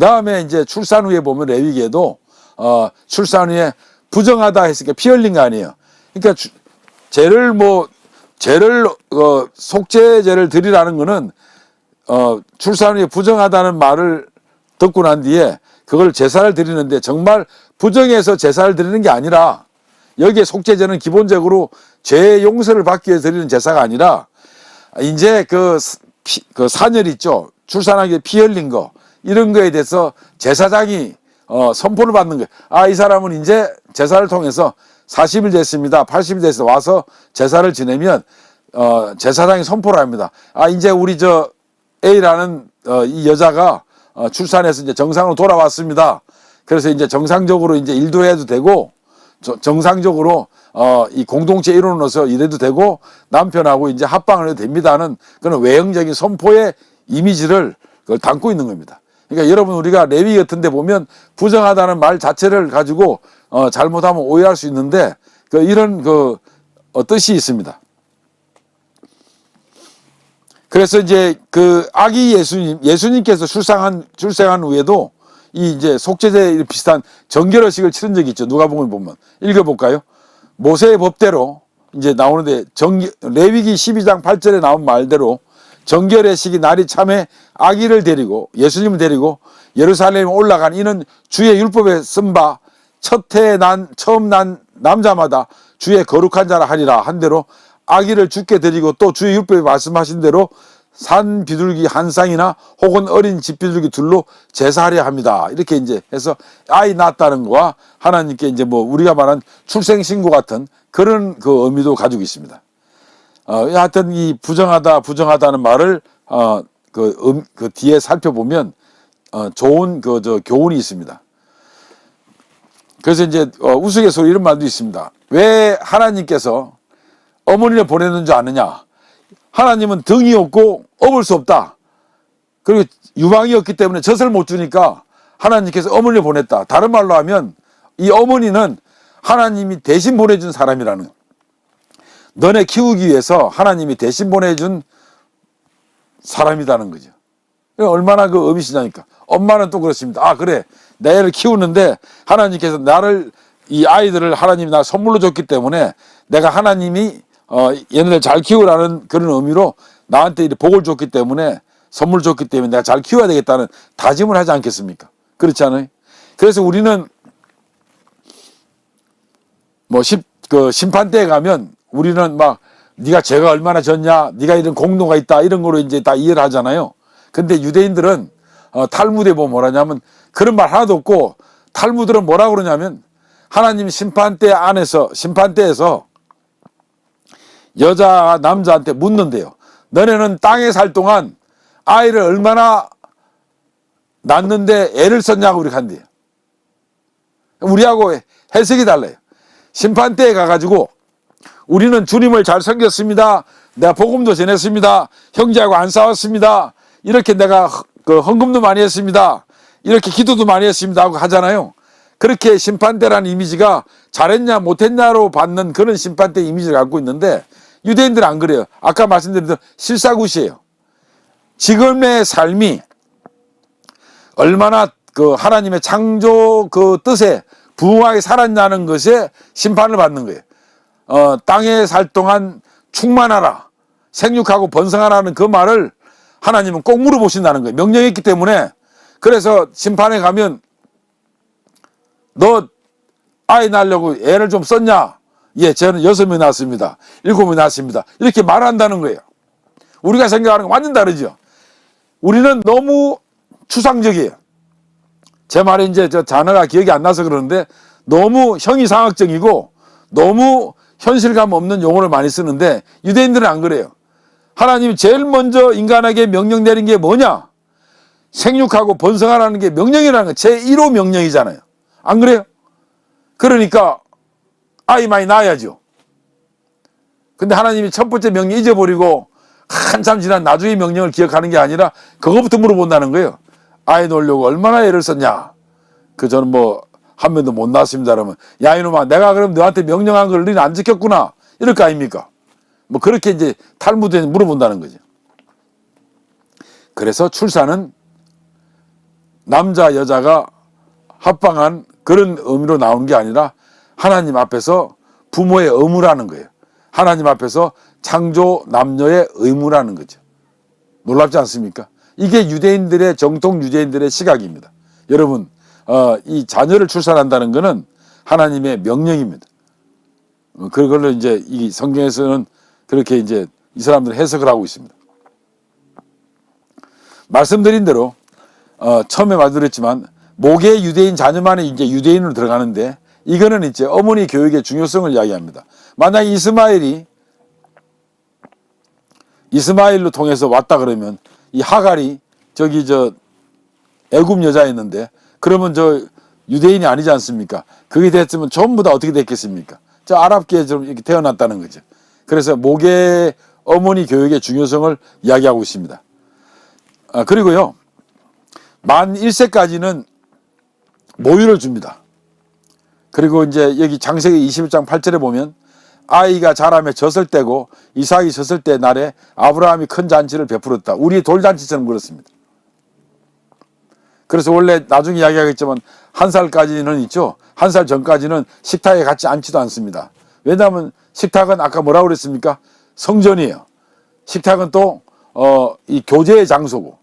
다음에 이제 출산 후에 보면 레위기에도 출산 후에 부정하다 했으니까 피 흘린 거 아니에요. 그러니까 죄를 속죄제를 드리라는 거는 출산 후에 부정하다는 말을 듣고 난 뒤에 그걸 제사를 드리는데 정말 부정해서 제사를 드리는 게 아니라 여기에 속죄제는 기본적으로 죄의 용서를 받기 위해서 드리는 제사가 아니라 이제 그 산열 있죠. 출산하기 피 흘린 거 이런 거에 대해서 제사장이 선포를 받는 거예요. 이 사람은 이제 제사를 통해서 40일 됐습니다. 80일 됐어 와서 제사를 지내면 제사장이 선포를 합니다. 이제 우리 저 A라는 이 여자가 출산해서 이제 정상으로 돌아왔습니다. 그래서 이제 정상적으로 이제 일도 해도 되고 정상적으로 이 공동체 일원으로서 일해도 되고 남편하고 이제 합방을 해도 됩니다는 그런 외형적인 선포의 이미지를 그걸 담고 있는 겁니다. 그러니까 여러분 우리가 레위 같은 데 보면 부정하다는 말 자체를 가지고 잘못하면 오해할 수 있는데 이런 뜻이 있습니다. 그래서 이제 아기 예수님께서 출생한 후에도 이 이제 속죄제 비슷한 정결의식을 치른 적이 있죠. 누가복음 보면 읽어볼까요? 모세의 법대로 이제 나오는데 레위기 12장 8절에 나온 말대로 정결의식이 날이 참에 아기를 데리고 예수님을 데리고 예루살렘에 올라간 이는 주의 율법에 쓴 바 처음 난 남자마다 주의 거룩한 자라 하리라 한 대로 아기를 죽게 드리고 또 주의 율법에 말씀하신 대로 산 비둘기 한 쌍이나 혹은 어린 집 비둘기 둘로 제사하려 합니다. 이렇게 이제 해서 아이 낳았다는 거와 하나님께 이제 우리가 말한 출생신고 같은 그런 의미도 가지고 있습니다. 하여튼 이 부정하다는 말을 그 뒤에 살펴보면 좋은 교훈이 있습니다. 그래서 이제 우스갯소리 이런 말도 있습니다. 왜 하나님께서 어머니를 보내는 줄 아느냐? 하나님은 등이 없고 업을 수 없다. 그리고 유방이 없기 때문에 젖을 못 주니까 하나님께서 어머니를 보냈다. 다른 말로 하면 이 어머니는 하나님이 대신 보내준 사람이라는, 너네 키우기 위해서 하나님이 대신 보내준 사람이라는 거죠. 얼마나 의미시냐니까. 엄마는 또 그렇습니다. 그래, 내 애를 키우는데 하나님께서 이 아이들을 하나님이 나 선물로 줬기 때문에 내가 하나님이 얘네들 잘 키우라는 그런 의미로 나한테 이렇게 복을 줬기 때문에, 선물 줬기 때문에 내가 잘 키워야 되겠다는 다짐을 하지 않겠습니까? 그렇지 않아요? 그래서 우리는 심판대에 가면 우리는 막 네가 죄가 얼마나 졌냐, 네가 이런 공로가 있다, 이런 거로 이제 다 이해를 하잖아요. 근데 유대인들은 탈무드에 보면 뭐라냐면 그런 말 하나도 없고, 탈무드는 뭐라 그러냐면 하나님 심판대에서 여자 남자한테 묻는데요. 너네는 땅에 살 동안 아이를 얼마나 낳는데 애를 썼냐고 이렇게 한대요. 우리하고 해석이 달라요. 심판대에 가가지고 우리는 주님을 잘 섬겼습니다. 내가 복음도 전했습니다. 형제하고 안 싸웠습니다. 이렇게 내가 헌금도 많이 했습니다. 이렇게 기도도 많이 했습니다 하고 하잖아요. 그렇게 심판대라는 이미지가 잘했냐 못했냐로 받는 그런 심판대 이미지를 갖고 있는데, 유대인들은 안 그래요. 아까 말씀드린 대로 실사굿이에요. 지금의 삶이 얼마나 하나님의 창조 뜻에 부응하게 살았냐는 것에 심판을 받는 거예요. 땅에 살 동안 충만하라, 생육하고 번성하라는 그 말을 하나님은 꼭 물어보신다는 거예요. 명령했기 때문에. 그래서 심판에 가면 너 아이 낳으려고 애를 좀 썼냐? 예, 저는 6명이 낳았습니다. 7명이 낳았습니다. 이렇게 말한다는 거예요. 우리가 생각하는 건 완전 다르죠. 우리는 너무 추상적이에요. 제 말이 이제 단어가 기억이 안 나서 그러는데 너무 형이상학적이고 너무 현실감 없는 용어를 많이 쓰는데, 유대인들은 안 그래요. 하나님이 제일 먼저 인간에게 명령 내린 게 뭐냐? 생육하고 번성하라는 게 명령이라는 거, 제1호 명령이잖아요. 안 그래요? 그러니까 아이 많이 낳아야죠. 근데 하나님이 첫 번째 명령 잊어버리고 한참 지난 나중에 명령을 기억하는 게 아니라 그거부터 물어본다는 거예요. 아이 놓으려고 얼마나 애를 썼냐? 저는 한 명도 못 낳았습니다. 그러면 야 이놈아, 내가 그럼 너한테 명령한 걸 너는 안 지켰구나, 이럴 거 아닙니까? 그렇게 이제 탈무드에 물어본다는 거죠. 그래서 출산은 남자 여자가 합방한 그런 의미로 나오는 게 아니라 하나님 앞에서 부모의 의무라는 거예요. 하나님 앞에서 창조 남녀의 의무라는 거죠. 놀랍지 않습니까? 이게 유대인들의 정통 유대인들의 시각입니다. 여러분, 이 자녀를 출산한다는 것은 하나님의 명령입니다. 그걸로 이제 이 성경에서는 그렇게 이제 이 사람들은 해석을 하고 있습니다. 말씀드린 대로 처음에 말드렸지만 모계 유대인 자녀만이 이제 유대인으로 들어가는데 이거는 이제 어머니 교육의 중요성을 이야기합니다. 만약 이스마엘로 통해서 왔다 그러면 이 하갈이 저기 애굽 여자였는데 그러면 유대인이 아니지 않습니까? 그게 됐으면 전부 다 어떻게 됐겠습니까? 저 아랍계에 좀 이렇게 태어났다는 거죠. 그래서 모계 어머니 교육의 중요성을 이야기하고 있습니다. 그리고요, 만 1세까지는 모유를 줍니다. 그리고 이제 여기 창세기 21장 8절에 보면 아이가 자라며 젖을 떼고 이삭이 젖을 때 날에 아브라함이 큰 잔치를 베풀었다. 우리의 돌잔치처럼 그렇습니다. 그래서 원래 나중에 이야기하겠지만 1살까지는 있죠. 1살 전까지는 식탁에 같이 앉지도 않습니다. 왜냐하면 식탁은 아까 뭐라고 그랬습니까? 성전이에요. 식탁은 또 이 교제의 장소고,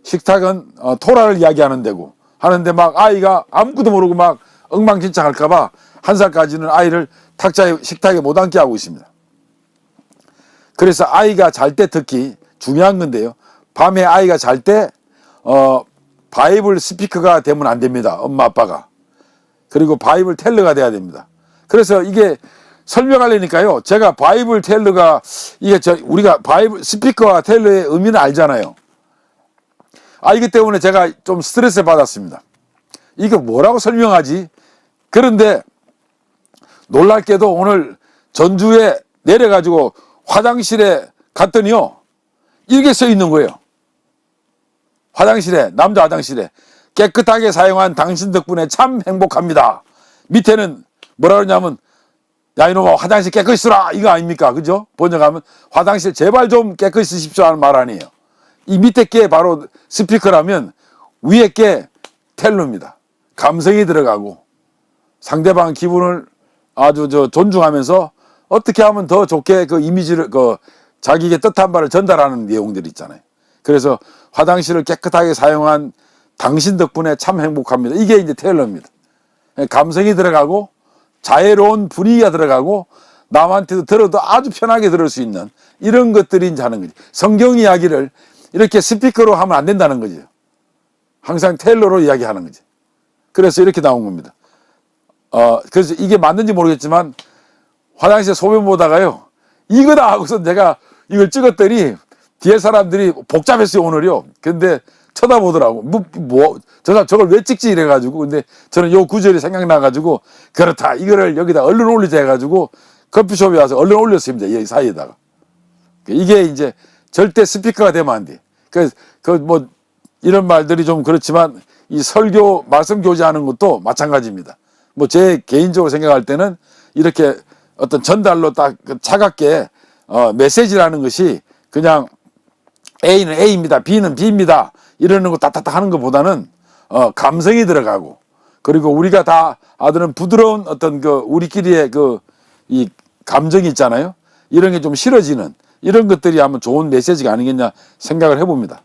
식탁은 토라를 이야기하는 데고 하는데 막 아이가 아무것도 모르고 막 엉망진창 할까봐 1살까지는 아이를 식탁에 못 앉게 하고 있습니다. 그래서 아이가 잘 때 특히 중요한 건데요. 밤에 아이가 잘 때 바이블 스피커가 되면 안 됩니다. 엄마 아빠가. 그리고 바이블 텔러가 돼야 됩니다. 그래서 이게 설명하려니까요. 제가 바이블 텔러가 우리가 바이블 스피커와 텔러의 의미는 알잖아요. 이것 때문에 제가 좀 스트레스 받았습니다. 이거 뭐라고 설명하지? 그런데 놀랍게도 오늘 전주에 내려가지고 화장실에 갔더니요, 이렇게 써 있는 거예요. 화장실에, 남자 화장실에 깨끗하게 사용한 당신 덕분에 참 행복합니다. 밑에는 뭐라 그러냐면 야 이놈아 화장실 깨끗이 쓰라 이거 아닙니까? 그죠? 번역하면 화장실 제발 좀 깨끗이 쓰십시오 하는 말 아니에요. 이 밑에 게 바로 스피커라면 위에 게 텔러입니다. 감성이 들어가고 상대방 기분을 아주 존중하면서 어떻게 하면 더 좋게 그 이미지를 자기에게 뜻한 바를 전달하는 내용들이 있잖아요. 그래서 화장실을 깨끗하게 사용한 당신 덕분에 참 행복합니다. 이게 이제 텔러입니다. 감성이 들어가고 자애로운 분위기가 들어가고 남한테도 들어도 아주 편하게 들을 수 있는 이런 것들이 이제 하는 거지. 성경 이야기를 이렇게 스피커로 하면 안 된다는 거죠. 항상 텔러로 이야기하는 거지. 그래서 이렇게 나온 겁니다. 그래서 이게 맞는지 모르겠지만 화장실 소변 보다가요, 이거다 하고서 내가 이걸 찍었더니 뒤에 사람들이 복잡했어요, 오늘요. 근데 쳐다보더라고. 저걸 왜 찍지? 이래가지고. 근데 저는 요 구절이 생각나가지고, 그렇다. 이거를 여기다 얼른 올리자 해가지고, 커피숍에 와서 얼른 올렸습니다. 이 사이에다가. 이게 이제 절대 스피커가 되면 안 돼. 이런 말들이 좀 그렇지만, 이 설교, 말씀 교제하는 것도 마찬가지입니다. 제 개인적으로 생각할 때는 이렇게 어떤 전달로 딱 차갑게, 메시지라는 것이 그냥 A는 A입니다. B는 B입니다. 이러는 거 따따따 하는 것보다는 감성이 들어가고 그리고 우리가 다 아들은 부드러운 어떤 우리끼리의 이 감정이 있잖아요. 이런 게 좀 실어지는 이런 것들이 아마 좋은 메시지가 아니겠냐 생각을 해봅니다.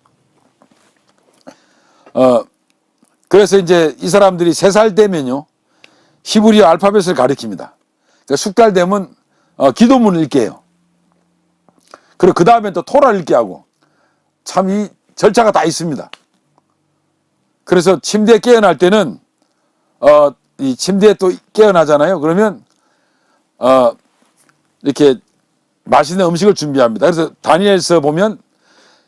그래서 이제 이 사람들이 3살 되면요 히브리어 알파벳을 가르칩니다. 그러니까 숙달 되면 기도문을 읽게 해요. 그리고 그 다음에 또 토라를 읽게 하고 참 이 절차가 다 있습니다. 그래서 침대에 깨어날 때는 이 침대에 또 깨어나잖아요. 그러면 이렇게 맛있는 음식을 준비합니다. 그래서 다니엘서 보면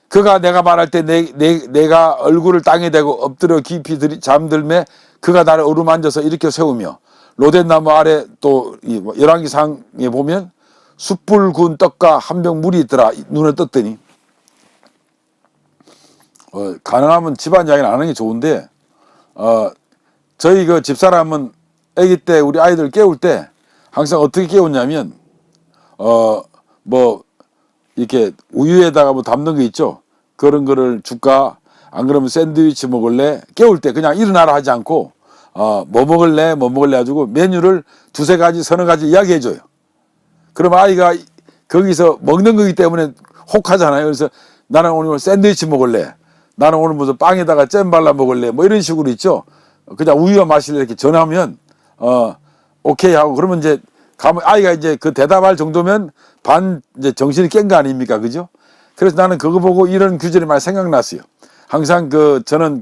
그가 내가 말할 때 내가 얼굴을 땅에 대고 엎드려 깊이 잠들매 그가 나를 어루만져서 일으켜 세우며 로덴나무 아래 또 열왕기상에 보면 숯불 구운 떡과 한 병 물이 있더라. 눈을 떴더니 가능하면 집안 이야기는 안 하는 게 좋은데 저희 그 집사람은 아기 때 우리 아이들 깨울 때 항상 어떻게 깨웠냐면 이렇게 우유에다가 담는 거 있죠. 그런 거를 줄까 안 그러면 샌드위치 먹을래? 깨울 때 그냥 일어나라 하지 않고 뭐 먹을래? 뭐 먹을래? 가지고 메뉴를 두세 가지, 서너 가지 이야기해 줘요. 그럼 아이가 거기서 먹는 거기 때문에 혹하잖아요. 그래서 나는 오늘 샌드위치 먹을래. 나는 오늘 무슨 빵에다가 잼 발라 먹을래. 뭐 이런 식으로 있죠. 그냥 우유와 마실래 이렇게 전하면 오케이 하고 그러면 이제 가면 아이가 이제 그 대답할 정도면 반 이제 정신이 깬 거 아닙니까? 그죠? 그래서 나는 그거 보고 이런 규절이 많이 생각났어요. 항상 저는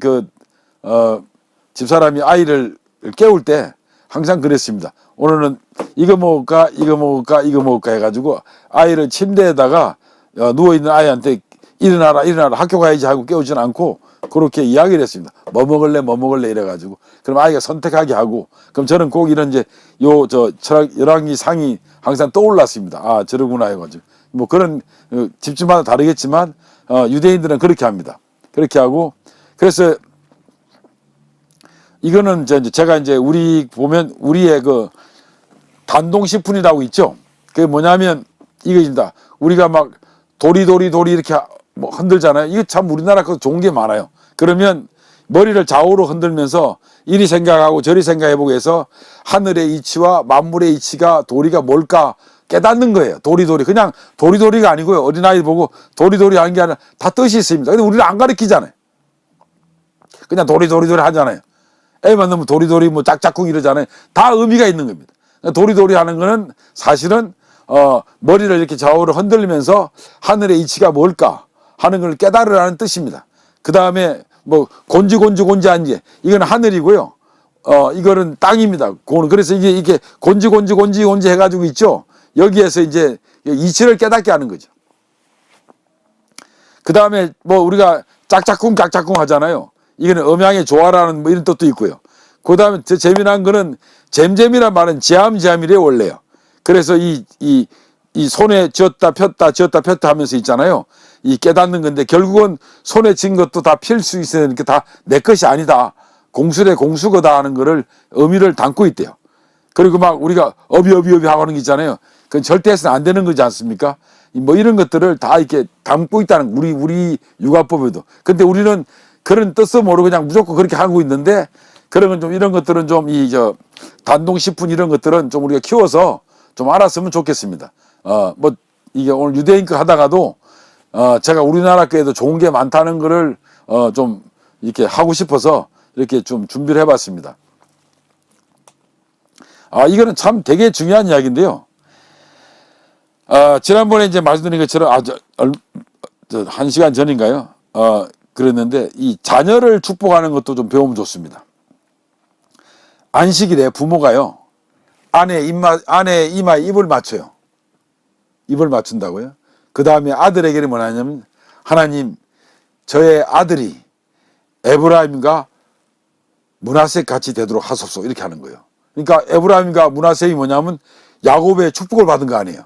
집사람이 아이를 깨울 때 항상 그랬습니다. 오늘은 이거 먹을까, 이거 먹을까, 이거 먹을까 해가지고 아이를 침대에다가 누워있는 아이한테 일어나라, 일어나라, 학교 가야지 하고 깨우지는 않고 그렇게 이야기를 했습니다. 뭐 먹을래, 뭐 먹을래 이래가지고. 그럼 아이가 선택하게 하고, 그럼 저는 꼭 이런 이제 철학 열왕기 상이 항상 떠올랐습니다. 아, 저러구나 해가지고. 뭐 그런, 집집마다 다르겠지만, 유대인들은 그렇게 합니다. 그렇게 하고, 그래서 이거는 제가 이제 우리 보면 우리의 그 단동식품이라고 있죠. 그게 뭐냐면 이거입니다. 우리가 막 도리도리 이렇게 뭐 흔들잖아요. 이거 참 우리나라 거 좋은 게 많아요. 그러면 머리를 좌우로 흔들면서 이리 생각하고 저리 생각해보고 해서 하늘의 이치와 만물의 이치가 도리가 뭘까 깨닫는 거예요. 도리도리. 그냥 도리도리가 아니고요. 어린아이 보고 도리도리 하는 게 아니라 다 뜻이 있습니다. 근데 우리는 안 가르치잖아요. 그냥 도리도리 하잖아요. 애만 넣으면 도리도리 뭐 짝짝꿍 이러잖아요. 다 의미가 있는 겁니다. 도리도리 하는 거는 사실은 머리를 이렇게 좌우로 흔들면서 하늘의 이치가 뭘까 하는 걸 깨달으라는 뜻입니다. 그 다음에 뭐 곤지 한지 이건 하늘이고요. 이거는 땅입니다. 그래서 이게 곤지 해가지고 있죠. 여기에서 이제 이치를 깨닫게 하는 거죠. 그 다음에 뭐 우리가 짝짝꿍 하잖아요. 이거는 음양의 조화라는 뭐 이런 뜻도 있고요. 그 다음에 더 재미난 거는 잼잼이란 말은 제함이래요, 원래요. 그래서 이 손에 쥐었다 폈다 하면서 있잖아요. 이 깨닫는 건데 결국은 손에 쥔 것도 다 필 수 있으니까 다 내 것이 아니다. 공술의 공수거다 하는 거를 의미를 담고 있대요. 그리고 막 우리가 어비 하고 하는 게 있잖아요. 그건 절대 해서는 안 되는 거지 않습니까? 뭐 이런 것들을 다 이렇게 담고 있다는 우리 육아법에도. 근데 우리는 그런 뜻을 모르고 그냥 무조건 그렇게 하고 있는데 그런 건 좀 이런 것들은 좀 단동식품 이런 것들은 좀 우리가 키워서 좀 알았으면 좋겠습니다. 뭐 이게 오늘 유대인 거 하다가도 제가 우리나라 거에도 좋은 게 많다는 거를 좀 이렇게 하고 싶어서 이렇게 좀 준비를 해봤습니다. 이거는 참 되게 중요한 이야기인데요. 지난번에 이제 말씀드린 것처럼 한 시간 전인가요? 그랬는데 이 자녀를 축복하는 것도 좀 배우면 좋습니다. 안식일에 부모가요 아내 이마에 입을 맞춰요. 입을 맞춘다고요. 그 다음에 아들에게는 뭐냐면 하나님 저의 아들이 에브라임과 므낫세 같이 되도록 하소서 이렇게 하는 거예요. 그러니까 에브라임과 므낫세이 뭐냐면 야곱의 축복을 받은 거 아니에요.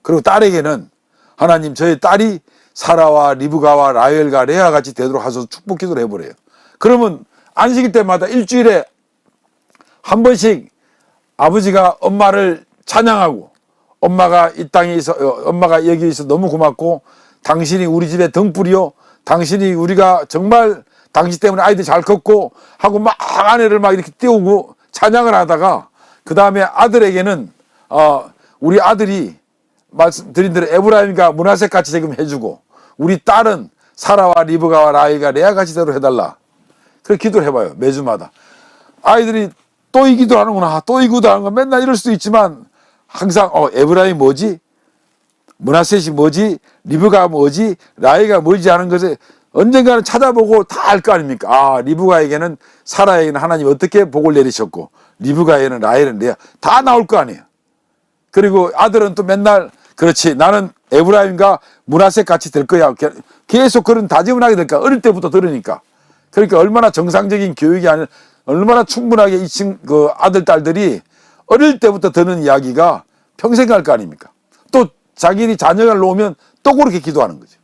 그리고 딸에게는 하나님 저의 딸이 사라와 리브가와 라헬과 레아 같이 되도록 하소서 축복 기도를 해버려요. 그러면 안식일 때마다 일주일에 한 번씩 아버지가 엄마를 찬양하고 엄마가 이 땅에 있어 엄마가 여기 있어 너무 고맙고 당신이 우리 집에 등불이요 당신이 우리가 정말 당신 때문에 아이들이 잘 컸고 하고 막 아내를 막 이렇게 띄우고 찬양을 하다가 그 다음에 아들에게는 우리 아들이 말씀드린 대로 에브라임과 므낫세 같이 지금 해주고 우리 딸은 사라와 리브가와 라헬과 레아 같이 대로 해달라. 그렇게 기도를 해봐요. 매주마다. 아이들이 또 이 기도 하는구나. 또 이 기도 하는구나. 맨날 이럴 수도 있지만 항상 에브라임 뭐지? 므낫셋이 뭐지? 리브가 뭐지? 라헬가 뭐지? 하는 것에 언젠가는 찾아보고 다 알 거 아닙니까? 리브가에게는 사라에게는 하나님 어떻게 복을 내리셨고 리브가에게는 라헬은 레아 다 나올 거 아니에요. 그리고 아들은 또 맨날 그렇지 나는 에브라임과 므낫세 같이 될 거야. 계속 그런 다짐을 하게 될까? 어릴 때부터 들으니까. 그러니까 얼마나 정상적인 교육이 아니라 얼마나 충분하게 그 아들, 딸들이 어릴 때부터 듣는 이야기가 평생 갈 거 아닙니까? 또 자기들이 자녀가 놓으면 또 그렇게 기도하는 거죠.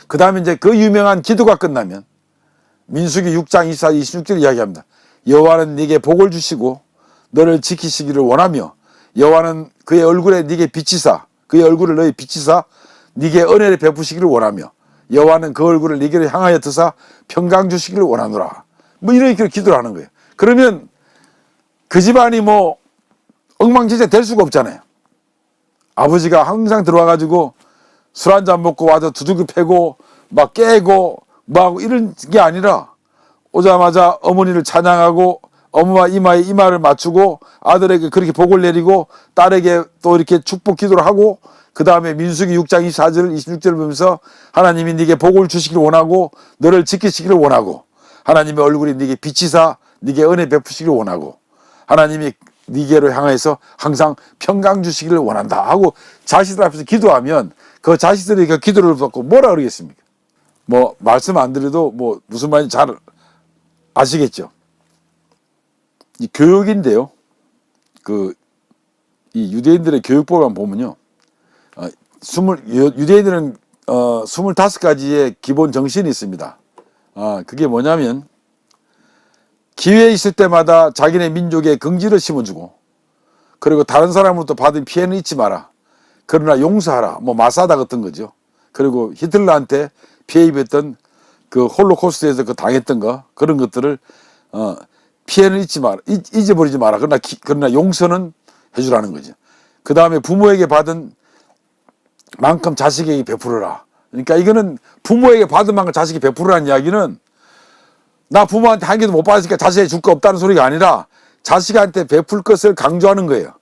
그 다음에 이제 그 유명한 기도가 끝나면 민수기 6장 24, 26절 이야기합니다. 여호와는 네게 복을 주시고 너를 지키시기를 원하며 여호와는 그의 얼굴에 네게 비치사 그의 얼굴을 너희 비치사 네게 은혜를 베푸시기를 원하며 여호와는 그 얼굴을 네게로 향하여 드사 평강 주시기를 원하노라. 뭐 이렇게 기도를 하는 거예요. 그러면 그 집안이 뭐 엉망진창 될 수가 없잖아요. 아버지가 항상 들어와 가지고 술 한잔 먹고 와서 두둑이 패고 막 깨고 막 이런 게 아니라 오자마자 어머니를 찬양하고 엄마 이마에 이마를 맞추고 아들에게 그렇게 복을 내리고 딸에게 또 이렇게 축복 기도를 하고 그 다음에 민수기 6장 24절 26절을 보면서 하나님이 네게 복을 주시기를 원하고 너를 지키시기를 원하고 하나님의 얼굴이 네게 비치사 네게 은혜 베푸시기를 원하고 하나님이 네게로 향해서 항상 평강 주시기를 원한다 하고 자식들 앞에서 기도하면 그 자식들이 그 기도를 받고 뭐라 그러겠습니까? 뭐 말씀 안 드려도 뭐 무슨 말인지 잘 아시겠죠? 이 교육인데요. 이 유대인들의 교육법만 보면요. 유대인들은 25가지의 기본 정신이 있습니다. 그게 뭐냐면 기회 있을 때마다 자기네 민족에 긍지를 심어주고 그리고 다른 사람으로부터 받은 피해는 잊지 마라. 그러나 용서하라. 뭐 마사다 같은 거죠. 그리고 히틀러한테 피해 입었던 그 홀로코스트에서 그 당했던 거 그런 것들을 피해는 잊지 마라. 잊어버리지 마라. 그러나 용서는 해주라는 거죠. 그 다음에 부모에게 받은 만큼 자식에게 베풀어라. 그러니까 이거는 부모에게 받은 만큼 자식이 베풀으라는 이야기는 나 부모한테 한 개도 못 받았으니까 자식에게 줄 거 없다는 소리가 아니라 자식한테 베풀 것을 강조하는 거예요.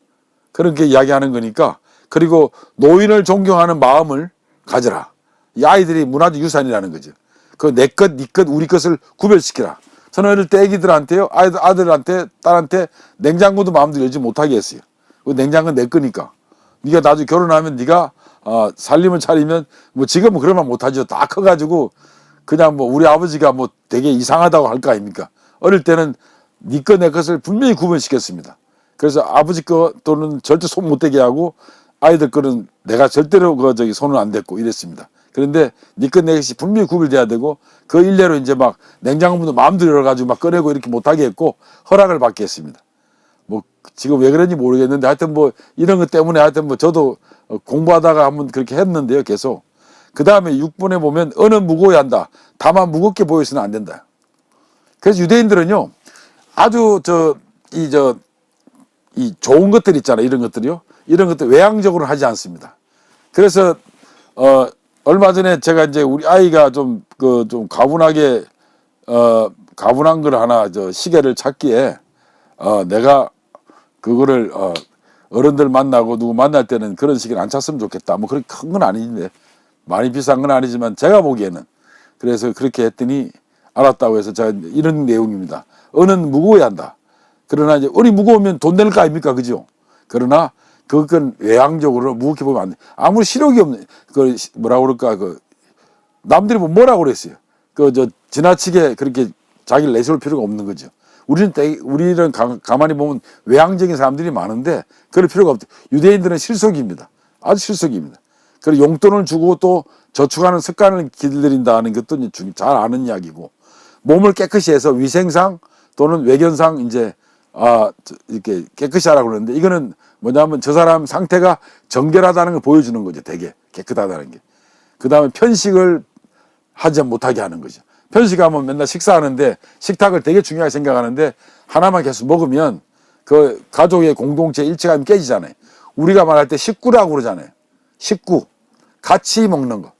그렇게 이야기하는 거니까. 그리고 노인을 존경하는 마음을 가져라. 이 아이들이 문화적 유산이라는 거죠. 그 내 것, 네 것, 우리 것을 구별시키라. 저는 어릴 때 애기들한테요, 아들한테, 딸한테 냉장고도 마음대로 열지 못하게 했어요. 그 냉장고는 내 거니까. 네가 나중에 결혼하면 네가 살림을 차리면 뭐 지금은 그러면 못하죠. 다 커가지고 그냥 뭐 우리 아버지가 뭐 되게 이상하다고 할 거 아닙니까? 어릴 때는 네 것, 내 것을 분명히 구분시켰습니다. 그래서 아버지 거 또는 절대 손 못 대게 하고 아이들 거는 내가 절대로 손을 안 댔고 이랬습니다. 그런데 네 것, 내 것이 분명히 구별돼야 되고 그 일례로 이제 막 냉장고문도 마음대로 열어가지고 막 꺼내고 이렇게 못하게 했고 허락을 받게 했습니다. 뭐 지금 왜 그런지 모르겠는데 하여튼 뭐 이런 것 때문에 하여튼 뭐 저도 공부하다가 한번 그렇게 했는데요. 계속. 그 다음에 6번에 보면 은은 무거워야 한다. 다만 무겁게 보여서는 안 된다. 그래서 유대인들은요 아주 이 좋은 것들 있잖아요. 이런 것들이요. 이런 것들 외향적으로 하지 않습니다. 그래서 얼마 전에 제가 이제 우리 아이가 좀 가분하게 가분한 걸 하나 시계를 찾기에 내가 그거를 어른들 만나고 누구 만날 때는 그런 시계를 안 찾으면 좋겠다. 뭐 그렇게 큰 건 아닌데 많이 비싼 건 아니지만 제가 보기에는 그래서 그렇게 했더니 알았다고 해서 제가 이런 내용입니다. 은은 무거워야 한다. 그러나 이제 은이 무거우면 돈 낼 거 아닙니까, 그죠? 그러나 그건 외향적으로 무겁게 보면 안 돼. 아무리 실력이 없는 뭐라 그럴까 남들이 뭐라고 그랬어요. 지나치게 그렇게 자기를 내세울 필요가 없는 거죠. 우리는 가만히 보면 외향적인 사람들이 많은데 그럴 필요가 없죠. 유대인들은 실속입니다. 아주 실속입니다. 그리고 용돈을 주고 또 저축하는 습관을 길들인다는 것도 잘 아는 이야기고 몸을 깨끗이 해서 위생상 또는 외견상 이제 이렇게 깨끗이 하라고 그러는데 이거는 뭐냐면 저 사람 상태가 정결하다는 걸 보여주는 거죠. 되게 깨끗하다는 게. 그 다음에 편식을 하지 못하게 하는 거죠. 편식하면 맨날 식사하는데 식탁을 되게 중요하게 생각하는데 하나만 계속 먹으면 그 가족의 공동체 일체감이 깨지잖아요. 우리가 말할 때 식구라고 그러잖아요. 식구. 같이 먹는 거.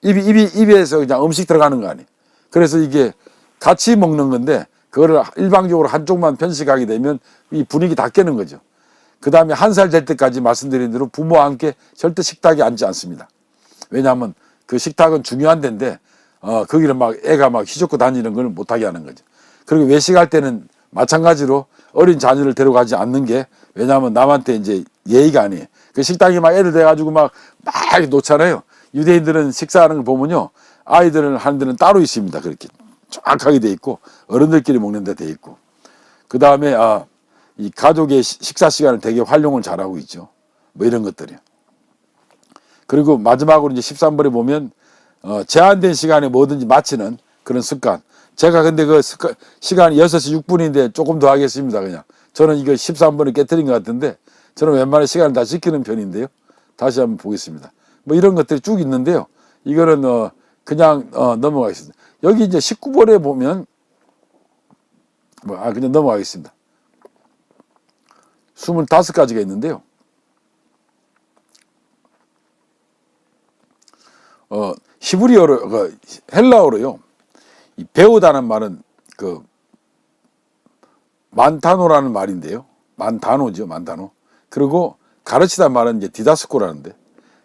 입에서 그냥 음식 들어가는 거 아니에요. 그래서 이게 같이 먹는 건데 그거를 일방적으로 한쪽만 편식하게 되면 이 분위기 다 깨는 거죠. 그 다음에 1살 될 때까지 말씀드린 대로 부모와 함께 절대 식탁에 앉지 않습니다. 왜냐하면 그 식탁은 중요한 데인데 거기를 막 애가 막 휘젓고 다니는 걸 못하게 하는 거죠. 그리고 외식할 때는 마찬가지로 어린 자녀를 데려가지 않는 게 왜냐하면 남한테 이제 예의가 아니에요. 그 식당에 막 애들 돼가지고 막 놓잖아요. 유대인들은 식사하는 걸 보면요. 아이들을 하는 데는 따로 있습니다. 그렇게 정확하게 돼 있고 어른들끼리 먹는 데 돼 있고 그 다음에 이 가족의 식사 시간을 되게 활용을 잘하고 있죠. 뭐 이런 것들이요. 그리고 마지막으로 이제 13번에 보면 제한된 시간에 뭐든지 마치는 그런 습관. 제가 근데 그 시간이 6시 6분인데 조금 더 하겠습니다. 그냥 저는 이거 13번을 깨뜨린 것 같은데 저는 웬만한 시간을 다 지키는 편인데요. 다시 한번 보겠습니다. 뭐 이런 것들이 쭉 있는데요. 이거는 그냥 넘어가겠습니다. 여기 이제 19번에 보면 그냥 넘어가겠습니다. 25가지가 있는데요. 히브리어로 헬라어로요. 이 배우다는 말은 만타노라는 말인데요. 만다노죠, 만다노. 그리고 가르치다 말은 이제 디다스코라는데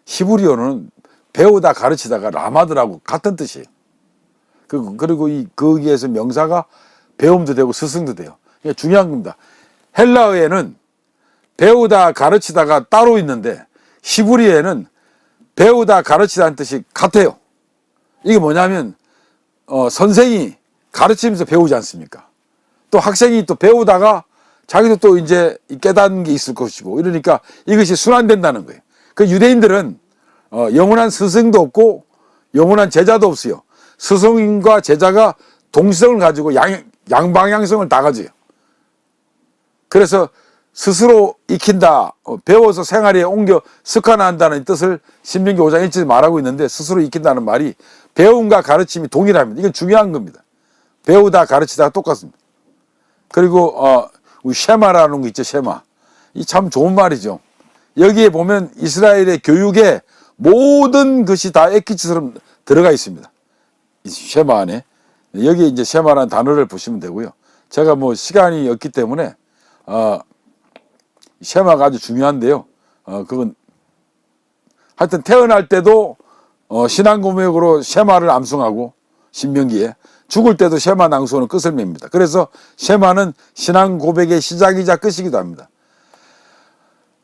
히브리어는 배우다 가르치다가 라마드라고 같은 뜻이에요. 그리고 거기에서 명사가 배움도 되고 스승도 돼요. 이게 중요한 겁니다. 헬라어에는 배우다 가르치다가 따로 있는데 히브리어에는 배우다 가르치다는 뜻이 같아요. 이게 뭐냐면 선생이 가르치면서 배우지 않습니까? 또 학생이 또 배우다가 자기도 또 이제 깨닫는 게 있을 것이고 이러니까 이것이 순환된다는 거예요. 그 유대인들은 영원한 스승도 없고 영원한 제자도 없어요. 스승과 제자가 동시성을 가지고 양방향성을 다 가져요. 그래서 스스로 익힌다, 배워서 생활에 옮겨 습관한다는 뜻을 신명기 5장 1절에 말하고 있는데 스스로 익힌다는 말이 배움과 가르침이 동일합니다. 이건 중요한 겁니다. 배우다 가르치다가 똑같습니다. 그리고 우리 쉐마라는 거 있죠, 쉐마. 이 참 좋은 말이죠. 여기에 보면 이스라엘의 교육에 모든 것이 다 액기처럼 들어가 있습니다. 이 쉐마 안에. 여기 이제 쉐마라는 단어를 보시면 되고요. 제가 뭐 시간이 없기 때문에 쉐마가 아주 중요한데요. 그건 하여튼 태어날 때도 신앙 고백으로 쉐마를 암송하고 신명기에 죽을 때도 쉐마 낭송은 끝을 맺습니다. 그래서 쉐마는 신앙 고백의 시작이자 끝이기도 합니다.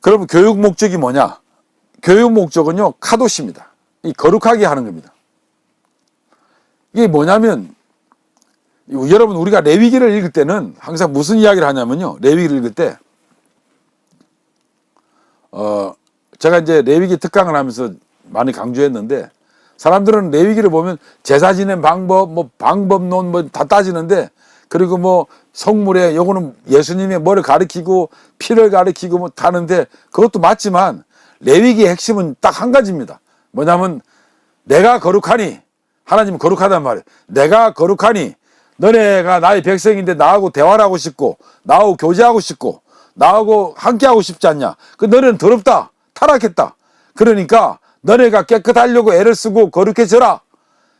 그럼 교육 목적이 뭐냐? 교육 목적은요, 카도시입니다. 이 거룩하게 하는 겁니다. 이게 뭐냐면 여러분 우리가 레위기를 읽을 때는 항상 무슨 이야기를 하냐면요. 레위기를 읽을 때 제가 이제 레위기 특강을 하면서 많이 강조했는데 사람들은 레위기를 보면 제사 지낸 방법, 뭐 방법론 뭐 다 따지는데 그리고 뭐 성물에 요거는 예수님의 뭐를 가리키고 피를 가리키고 뭐 하는데 그것도 맞지만 레위기의 핵심은 딱 한 가지입니다. 뭐냐면 내가 거룩하니 하나님은 거룩하단 말이에요. 내가 거룩하니 너네가 나의 백성인데 나하고 대화를 하고 싶고 나하고 교제하고 싶고 나하고 함께하고 싶지 않냐. 너네는 더럽다. 타락했다. 그러니까 너네가 깨끗하려고 애를 쓰고 거룩해져라.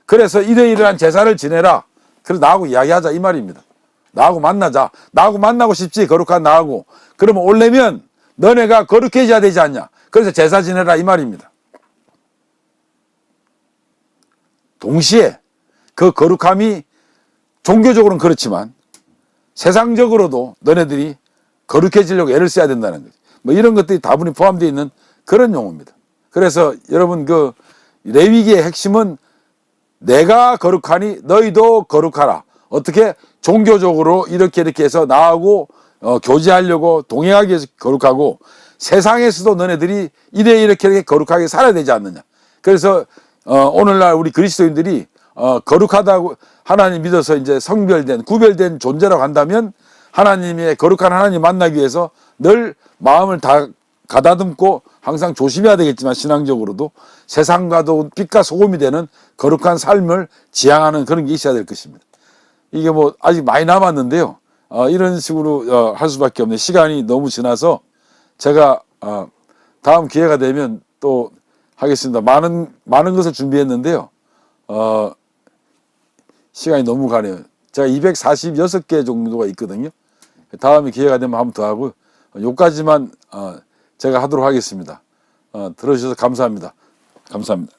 그래서 이러이러한 제사를 지내라. 그래서 나하고 이야기하자 이 말입니다. 나하고 만나자. 나하고 만나고 싶지 거룩한 나하고. 그러면 오려면 너네가 거룩해져야 되지 않냐. 그래서 제사 지내라 이 말입니다. 동시에 그 거룩함이 종교적으로는 그렇지만 세상적으로도 너네들이 거룩해지려고 애를 써야 된다는 거죠. 뭐 이런 것들이 다분히 포함되어 있는 그런 용어입니다. 그래서 여러분 그 레위기의 핵심은 내가 거룩하니 너희도 거룩하라. 어떻게? 종교적으로 이렇게 해서 나하고 교제하려고 동행하기 위해서 거룩하고 세상에서도 너네들이 이렇게 거룩하게 살아야 되지 않느냐. 그래서 오늘날 우리 그리스도인들이 거룩하다고 하나님 믿어서 이제 성별된 구별된 존재라고 한다면 하나님의 거룩한 하나님 만나기 위해서 늘 마음을 다 가다듬고 항상 조심해야 되겠지만 신앙적으로도 세상과도 빛과 소금이 되는 거룩한 삶을 지향하는 그런 게 있어야 될 것입니다. 이게 뭐 아직 많이 남았는데요. 이런 식으로 할 수밖에 없는 시간이 너무 지나서 제가 다음 기회가 되면 또 하겠습니다. 많은 것을 준비했는데요. 시간이 너무 가네요. 제가 246개 정도가 있거든요. 다음에 기회가 되면 한 번 더 하고 요까지만 제가 하도록 하겠습니다. 들어주셔서 감사합니다. 감사합니다.